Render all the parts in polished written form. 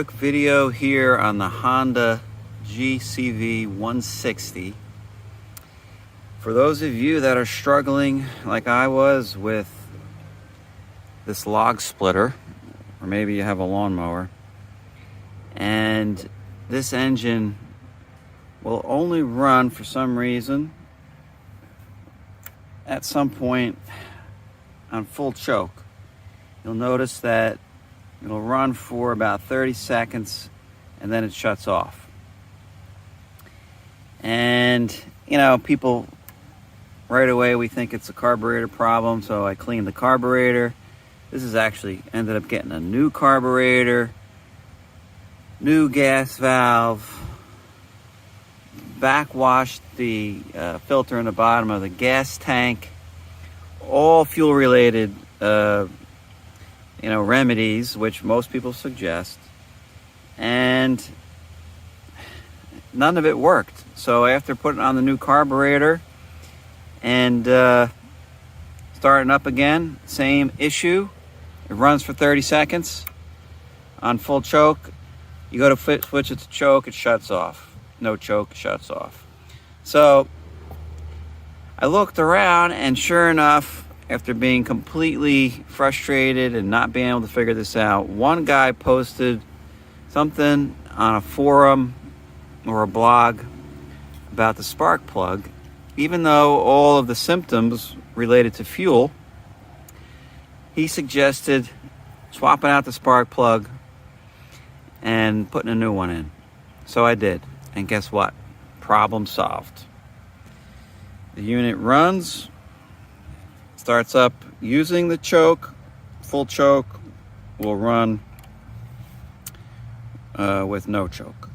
Quick video here on the Honda GCV 160. For those of you that are struggling like I was with this log splitter, or maybe you have a lawnmower, and this engine will only run for some reason at some point on full choke. You'll notice that it'll run for about 30 seconds and then it shuts off. And, you know, people right away, we think it's a carburetor problem, so I cleaned the carburetor. This is actually ended up getting a new carburetor, new gas valve, backwashed the filter in the bottom of the gas tank, all fuel related remedies, which most people suggest, and none of it worked. So after putting on the new carburetor and starting up again, same issue. It runs for 30 seconds on full choke. You go to switch it to choke, it shuts off. No choke, it shuts off. So I looked around, and sure enough, after being completely frustrated and not being able to figure this out, one guy posted something on a forum or a blog about the spark plug. Even though all of the symptoms related to fuel, he suggested swapping out the spark plug and putting a new one in. So I did, and guess what? Problem solved. The unit runs, starts up using the choke, full choke, will run with no choke.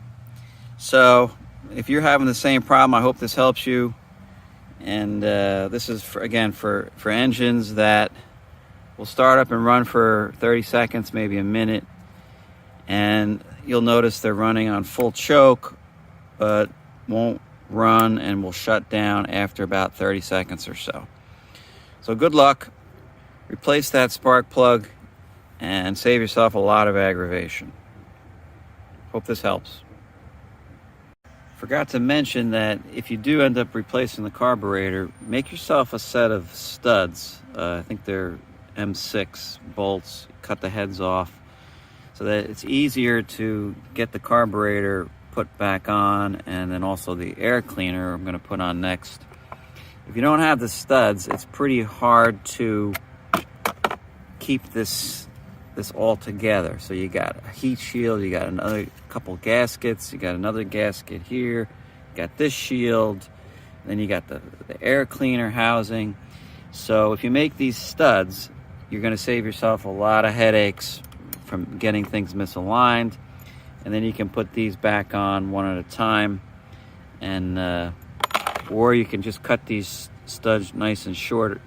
So if you're having the same problem, I hope this helps you. And this is, for engines that will start up and run for 30 seconds, maybe a minute. And you'll notice they're running on full choke, but won't run and will shut down after about 30 seconds or so. So good luck. Replace that spark plug and save yourself a lot of aggravation. Hope this helps. Forgot to mention that if you do end up replacing the carburetor, make yourself a set of studs. I think they're M6 bolts. Cut the heads off so that it's easier to get the carburetor put back on, and then also the air cleaner I'm going to put on next. If you don't have the studs, it's pretty hard to keep this all together. So you got a heat shield, you got another couple gaskets, you got another gasket here, you got this shield, then you got the air cleaner housing. So if you make these studs, you're going to save yourself a lot of headaches from getting things misaligned. And then you can put these back on one at a time, and or you can just cut these studs nice and short,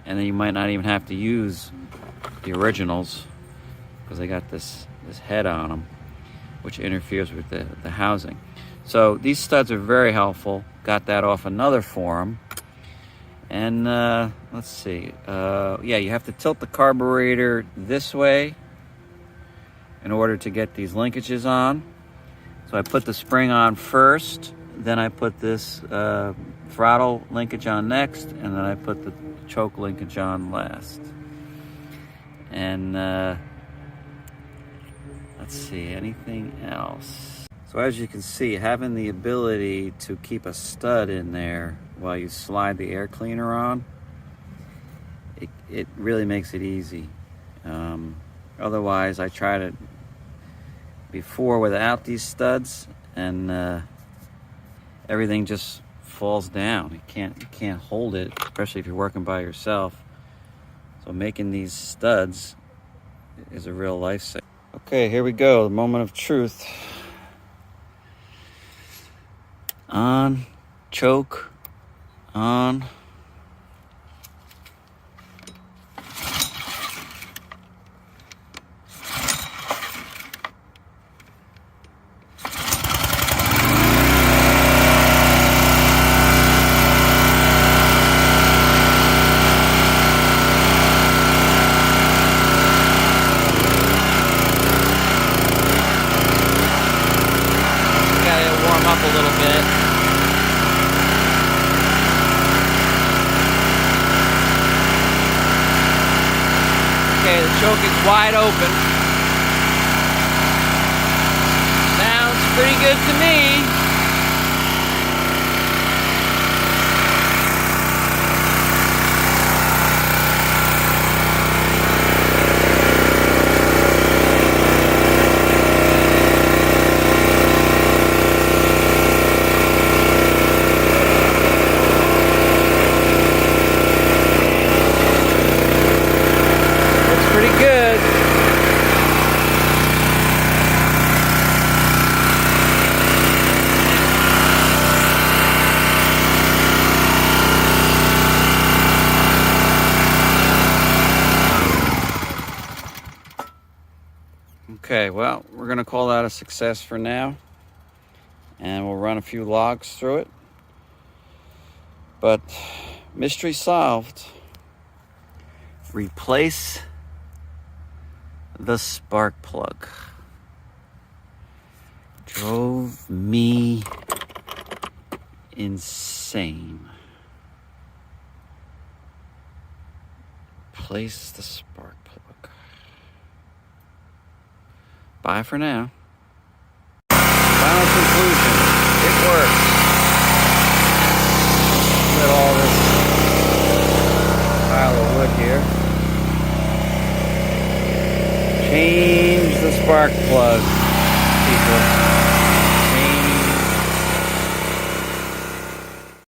and then you might not even have to use the originals because they got this head on them, which interferes with the housing. So these studs are very helpful. Got that off another forum. And let's see. You have to tilt the carburetor this way in order to get these linkages on. So I put the spring on first, then I put this throttle linkage on next, and then I put the choke linkage on last. And let's see, anything else? So as you can see, having the ability to keep a stud in there while you slide the air cleaner on, it really makes it easy. Otherwise, I tried it before without these studs, and everything just falls down. You can't hold it, especially if you're working by yourself. So making these studs is a real lifesaver. Okay, here we go, the moment of truth. On, choke, on. wide open. Sounds pretty good to me. Pretty good. Okay, well, we're going to call that a success for now. And we'll run a few logs through it. But mystery solved. Replace the spark plug. Drove me insane. Place the spark plug. Bye for now. Final conclusion. It works. Split all this pile of wood here. Change the spark plug.